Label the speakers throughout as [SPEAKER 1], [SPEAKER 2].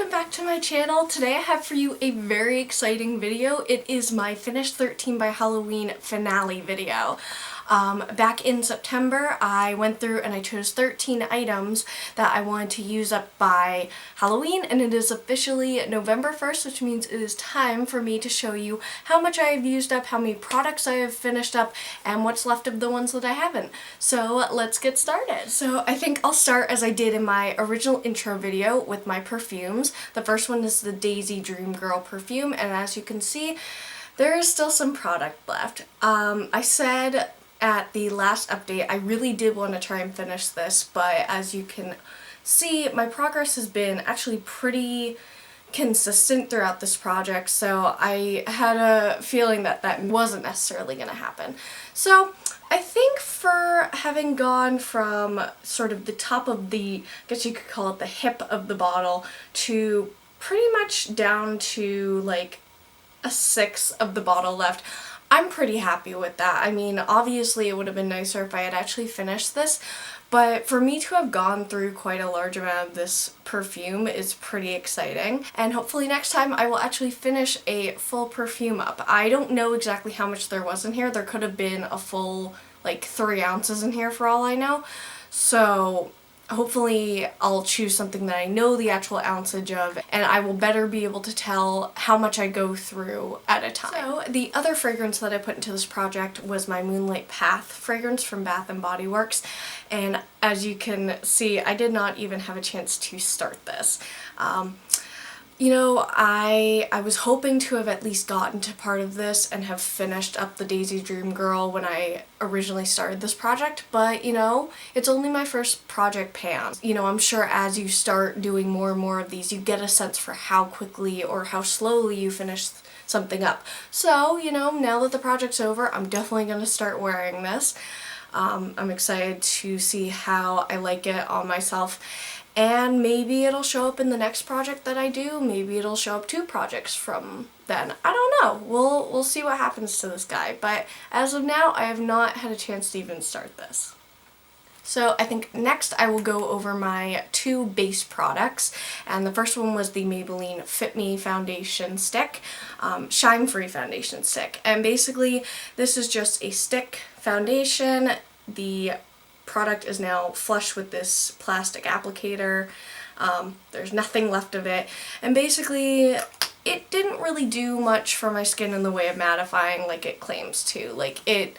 [SPEAKER 1] welcome back to my channel. Today I have for you a very exciting video. It is my Finish 13 by Halloween finale video. Back in September, I went through and I chose 13 items that I wanted to use up by Halloween, and it is officially November 1st, which means it is time for me to show you how much I have used up, how many products I have finished up, and what's left of the ones that I haven't. So let's get started. So I think I'll start as I did in my original intro video with my perfumes. The first one is the Daisy Dream Girl perfume, and as you can see, there is still some product left. I said at the last update I really did want to try and finish this, but as you can see, my progress has been actually pretty consistent throughout this project, so I had a feeling that that wasn't necessarily going to happen. So I think for having gone from sort of the top of the, I guess you could call it the hip of the bottle, to pretty much down to like a sixth of the bottle left, I'm pretty happy with that. I mean, obviously it would have been nicer if I had actually finished this, but for me to have gone through quite a large amount of this perfume is pretty exciting, and hopefully next time I will actually finish a full perfume up. I don't know exactly how much there was in here. There could have been a full like 3 ounces in here for all I know, so hopefully I'll choose something that I know the actual ounceage of, and I will better be able to tell how much I go through at a time. So the other fragrance that I put into this project was my Moonlight Path fragrance from Bath & Body Works, and as you can see, I did not even have a chance to start this. You know, I was hoping to have at least gotten to part of this and have finished up the Daisy Dream Girl when I originally started this project, but you know, it's only my first project pan. You know, I'm sure as you start doing more and more of these, you get a sense for how quickly or how slowly you finish something up. So, you know, now that the project's over, I'm definitely going to start wearing this. I'm excited to see how I like it on myself. And maybe it'll show up in the next project that I do. Maybe it'll show up 2 projects from then. I don't know. We'll see what happens to this guy. But as of now, I have not had a chance to even start this. So I think next I will go over my 2 base products, and the first one was the Maybelline Fit Me Foundation Stick, Shine Free Foundation Stick. And basically this is just a stick foundation. The product is now flush with this plastic applicator. There's nothing left of it, and basically it didn't really do much for my skin in the way of mattifying like it claims to. Like it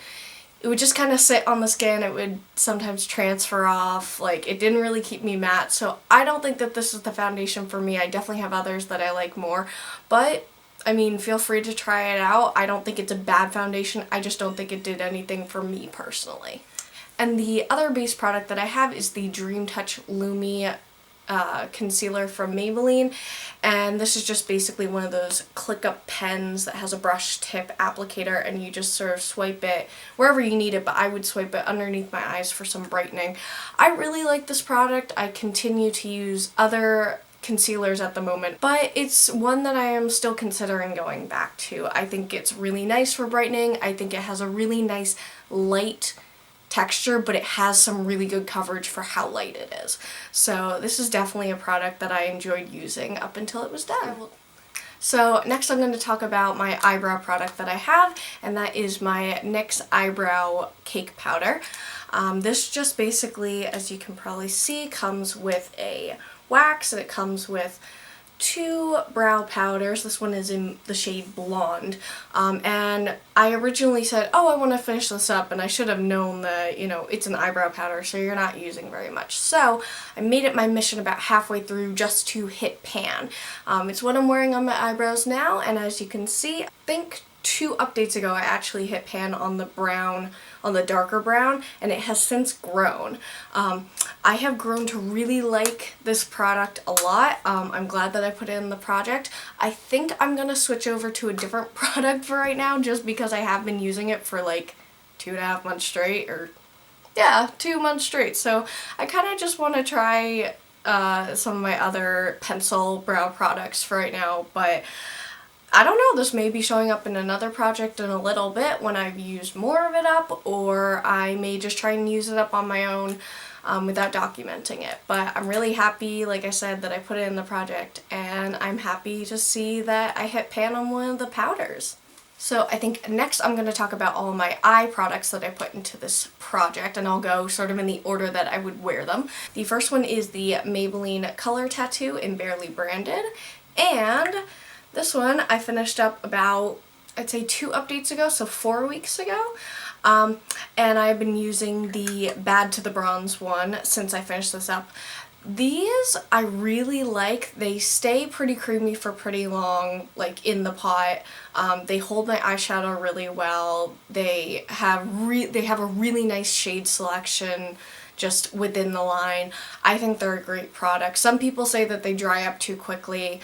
[SPEAKER 1] would just kind of sit on the skin, it would sometimes transfer off, like it didn't really keep me matte, so I don't think that this is the foundation for me. I definitely have others that I like more, but I mean, feel free to try it out. I don't think it's a bad foundation, I just don't think it did anything for me personally. And the other base product that I have is the Dream Touch Lumi concealer from Maybelline, and this is just basically one of those click-up pens that has a brush tip applicator, and you just sort of swipe it wherever you need it, but I would swipe it underneath my eyes for some brightening. I really like this product. I continue to use other concealers at the moment, but it's one that I am still considering going back to. I think it's really nice for brightening. I think it has a really nice light texture, but it has some really good coverage for how light it is. So this is definitely a product that I enjoyed using up until it was done. So next I'm going to talk about my eyebrow product that I have, and that is my NYX Eyebrow Cake Powder. This just basically, as you can probably see, comes with a wax, and it comes with 2 brow powders. This one is in the shade Blonde, and I originally said, oh, I want to finish this up, and I should have known that, you know, it's an eyebrow powder, so you're not using very much. So I made it my mission about halfway through just to hit pan. It's what I'm wearing on my eyebrows now, and as you can see, I think 2 updates ago I actually hit pan on the brown, on the darker brown, and it has since grown. I have grown to really like this product a lot. I'm glad that I put it in the project. I think I'm gonna switch over to a different product for right now, just because I have been using it for like 2.5 months straight, or yeah, 2 months straight. So I kind of just want to try some of my other pencil brow products for right now, but I don't know, this may be showing up in another project in a little bit when I've used more of it up, or I may just try and use it up on my own. without documenting it. But I'm really happy, like I said, that I put it in the project, and I'm happy to see that I hit pan on one of the powders. So I think next I'm going to talk about all of my eye products that I put into this project, and I'll go sort of in the order that I would wear them. The first one is the Maybelline Color Tattoo in Barely Branded, and this one I finished up about, I'd say 2 updates ago, so 4 weeks ago. And I've been using the Bad to the Bronze one since I finished this up. These I really like. They stay pretty creamy for pretty long, like in the pot. They hold my eyeshadow really well. They have a really nice shade selection just within the line. I think they're a great product. Some people say that they dry up too quickly.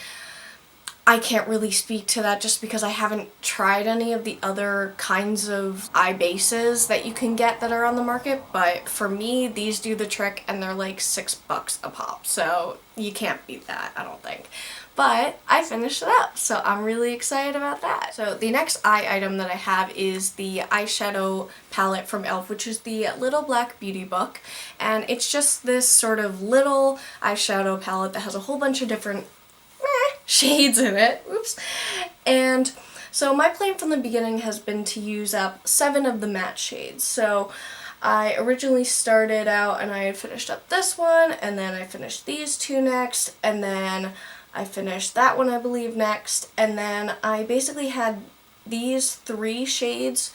[SPEAKER 1] I can't really speak to that just because I haven't tried any of the other kinds of eye bases that you can get that are on the market, but for me, these do the trick, and they're like $6 a pop, so you can't beat that, I don't think. But I finished it up, so I'm really excited about that. So the next eye item that I have is the Eyeshadow Palette from e.l.f., which is the Little Black Beauty Book, and it's just this sort of little eyeshadow palette that has a whole bunch of different shades in it. Oops. And so my plan from the beginning has been to use up 7 of the matte shades. So I originally started out and I had finished up this one, and then I finished these 2 next, and then I finished that one I believe next, and then I basically had these 3 shades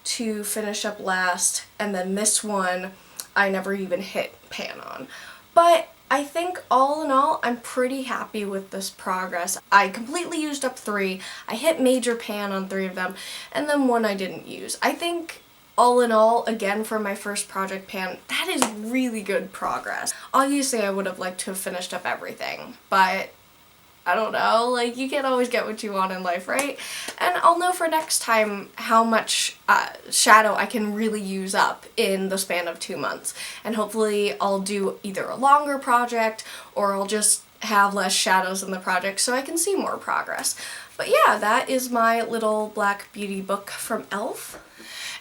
[SPEAKER 1] to finish up last, and then this one I never even hit pan on. But I think all in all, I'm pretty happy with this progress. I completely used up 3, I hit major pan on 3 of them, and then 1 I didn't use. I think all in all, again for my first project pan, that is really good progress. Obviously I would have liked to have finished up everything, but I don't know, like, you can't always get what you want in life, right? And I'll know for next time how much shadow I can really use up in the span of 2 months. And hopefully I'll do either a longer project, or I'll just have less shadows in the project so I can see more progress. But yeah, that is my Little Black Beauty Book from e.l.f.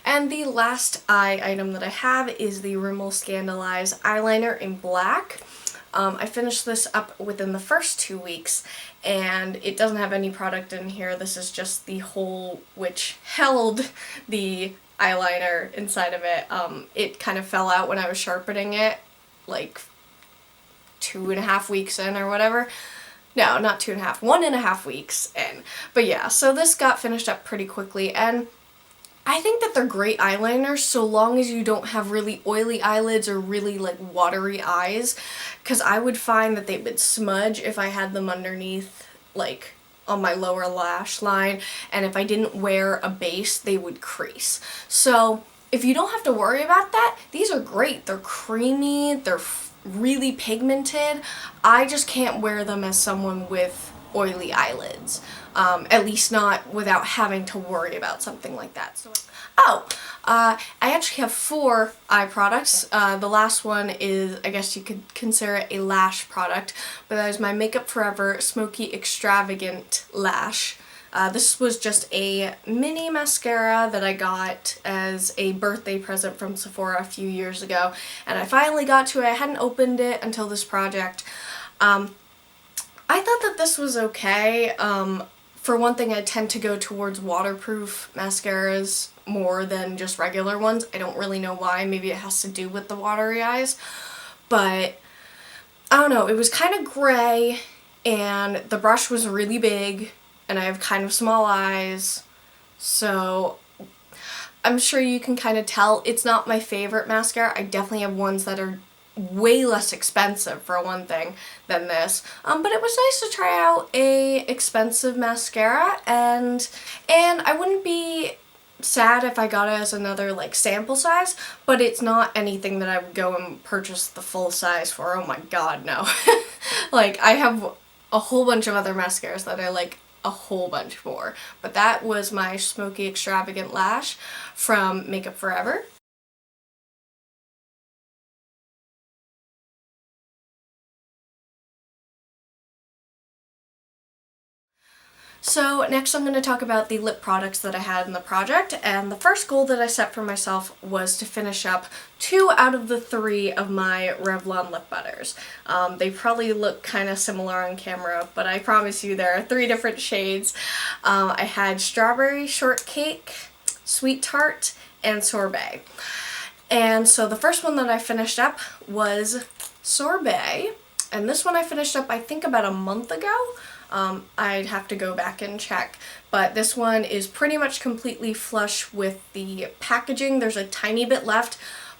[SPEAKER 1] And the last eye item that I have is the Rimmel Scandaleyes Eyeliner in black. I finished this up within the first 2 weeks, and it doesn't have any product in here. This is just the hole which held the eyeliner inside of it. It kind of fell out when I was sharpening it, like 2.5 weeks in or whatever. No, not 2.5, 1.5 weeks in. But yeah, so this got finished up pretty quickly, and I think that they're great eyeliners so long as you don't have really oily eyelids or really like watery eyes, because I would find that they would smudge if I had them underneath, like on my lower lash line, and if I didn't wear a base they would crease. So if you don't have to worry about that, these are great. They're creamy, they're really pigmented. I just can't wear them as someone with oily eyelids. At least not without having to worry about something like that. So, I actually have 4 eye products. The last one is, I guess you could consider it a lash product, but that is my Makeup Forever Smoky Extravagant Lash. This was just a mini mascara that I got as a birthday present from Sephora a few years ago, and I finally got to it. I hadn't opened it until this project. I thought that this was okay. For one thing, I tend to go towards waterproof mascaras more than just regular ones. I don't really know why. Maybe it has to do with the watery eyes. But I don't know. It was kind of gray, and the brush was really big, and I have kind of small eyes. So I'm sure you can kind of tell it's not my favorite mascara. I definitely have ones that are way less expensive for one thing than this, but it was nice to try out a expensive mascara, and I wouldn't be sad if I got it as another like sample size, but it's not anything that I would go and purchase the full size for. Oh my god, no. Like, I have a whole bunch of other mascaras that I like a whole bunch more, but that was my Smoky Extravagant Lash from Makeup Forever. So next I'm going to talk about the lip products that I had in the project, and the first goal that I set for myself was to finish up 2 out of the 3 of my Revlon lip butters. They probably look kind of similar on camera, but I promise you there are 3 different shades. I had Strawberry Shortcake, Sweet Tart, and Sorbet. And so the first one that I finished up was Sorbet, and this one I finished up I think about a month ago. I'd have to go back and check, but this one is pretty much completely flush with the packaging. There's a tiny bit left,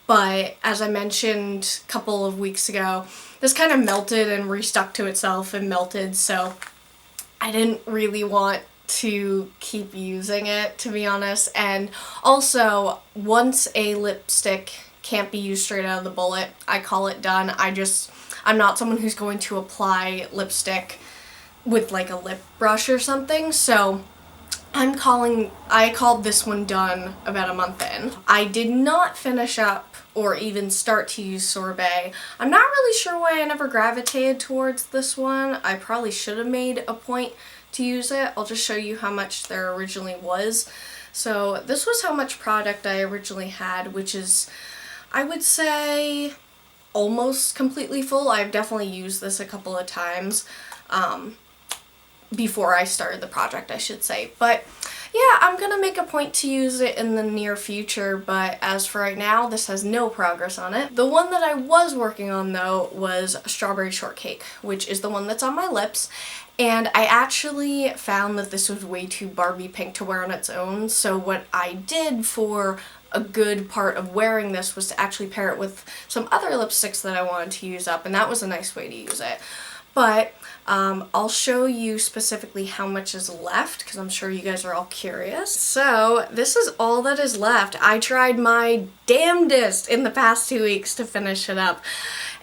[SPEAKER 1] but as I mentioned a couple of weeks ago, this kind of melted and restuck to itself and melted, so I didn't really want to keep using it, to be honest. And also, once a lipstick can't be used straight out of the bullet, I call it done. I'm not someone who's going to apply lipstick with like a lip brush or something, so I called this one done about a month in. I did not finish up or even start to use Sorbet. I'm not really sure why I never gravitated towards this one. I probably should have made a point to use it. I'll just show you how much there originally was. So this was how much product I originally had, which is, I would say, almost completely full. I've definitely used this a couple of times. Before I started the project, I should say. But yeah, I'm gonna make a point to use it in the near future, but as for right now, this has no progress on it. The one that I was working on though was Strawberry Shortcake, which is the one that's on my lips, and I actually found that this was way too Barbie pink to wear on its own, so what I did for a good part of wearing this was to actually pair it with some other lipsticks that I wanted to use up, and that was a nice way to use it. But I'll show you specifically how much is left, because I'm sure you guys are all curious. So this is all that is left. I tried my damnedest in the past 2 weeks to finish it up,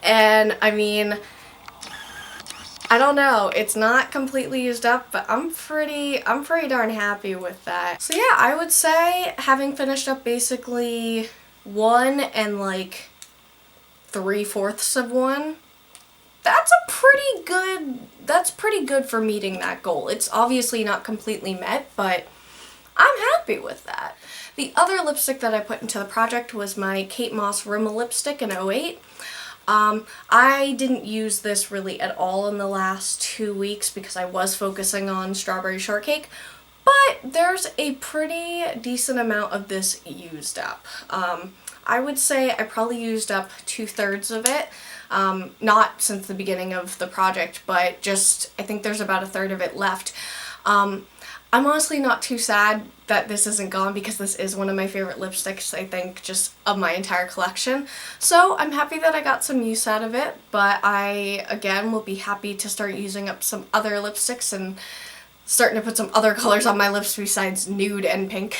[SPEAKER 1] and I mean, I don't know, it's not completely used up, but I'm pretty darn happy with that. So yeah, I would say having finished up basically 1 and like 3/4 of one, that's pretty good for meeting that goal. It's obviously not completely met, but I'm happy with that. The other lipstick that I put into the project was my Kate Moss Rimmel lipstick in 08. I didn't use this really at all in the last 2 weeks because I was focusing on Strawberry Shortcake, but there's a pretty decent amount of this used up. I would say I probably used up 2/3 of it. Not since the beginning of the project, but just I think there's about 1/3 of it left. I'm honestly not too sad that this isn't gone because this is one of my favorite lipsticks, I think, just of my entire collection. So I'm happy that I got some use out of it, but I, again, will be happy to start using up some other lipsticks and starting to put some other colors on my lips besides nude and pink.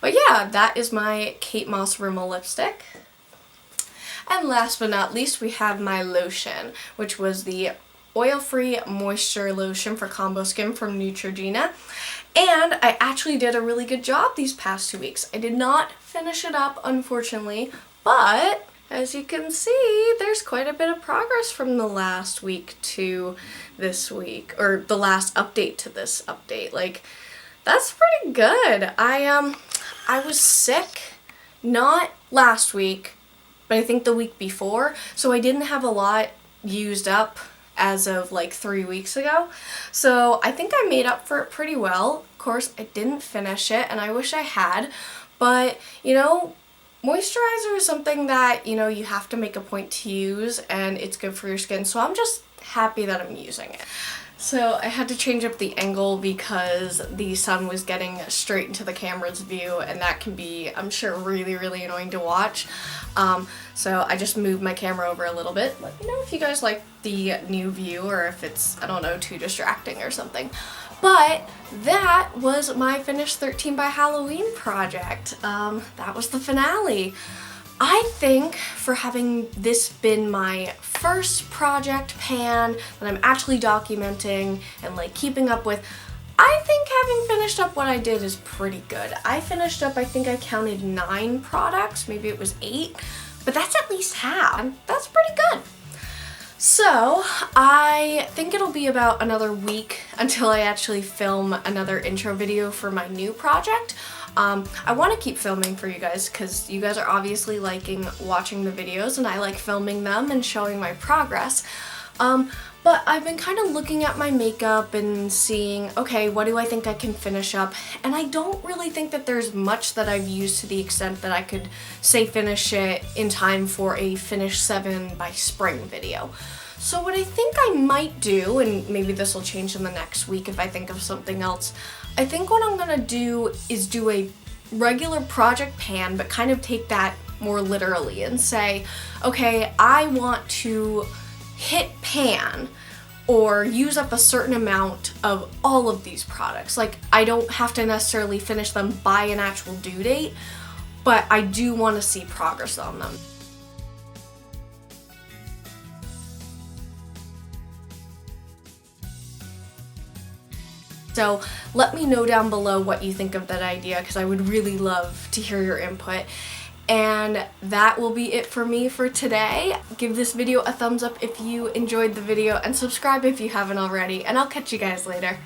[SPEAKER 1] But yeah, that is my Kate Moss Rimmel lipstick. And last but not least, we have my lotion, which was the Oil-Free Moisture Lotion for Combo Skin from Neutrogena. And I actually did a really good job these past 2 weeks. I did not finish it up, unfortunately, but as you can see, there's quite a bit of progress from the last week to this week, or the last update to this update. Like, that's pretty good. I was sick, not last week, but I think the week before, so I didn't have a lot used up as of like 3 weeks ago. So I think I made up for it pretty well. Of course, I didn't finish it, and I wish I had, but you know, moisturizer is something that, you know, you have to make a point to use, and it's good for your skin, so I'm just happy that I'm using it. So I had to change up the angle because the sun was getting straight into the camera's view, and that can be, I'm sure, really, really annoying to watch. So I just moved my camera over a little bit. Let me know if you guys like the new view or if it's, I don't know, too distracting or something. But that was my finished 13 by Halloween project. That was the finale. I think for having this been my first project pan that I'm actually documenting and like keeping up with, I think having finished up what I did is pretty good. I finished up, I think I counted 9 products, maybe it was 8, but that's at least half. That's pretty good. So I I think it'll be about another week until I actually film another intro video for my new project. I want to keep filming for you guys because you guys are obviously liking watching the videos and I like filming them and showing my progress. But I've been kind of looking at my makeup and seeing, okay, what do I think I can finish up? And I don't really think that there's much that I've used to the extent that I could say finish it in time for a finish 7 by spring video. So what I think I might do, and maybe this will change in the next week if I think of something else, I think what I'm gonna do is do a regular project pan, but kind of take that more literally and say, okay, I want to hit pan or use up a certain amount of all of these products. Like, I don't have to necessarily finish them by an actual due date, but I do want to see progress on them. So let me know down below what you think of that idea because I would really love to hear your input. And that will be it for me for today. Give this video a thumbs up if you enjoyed the video and subscribe if you haven't already, and I'll catch you guys later.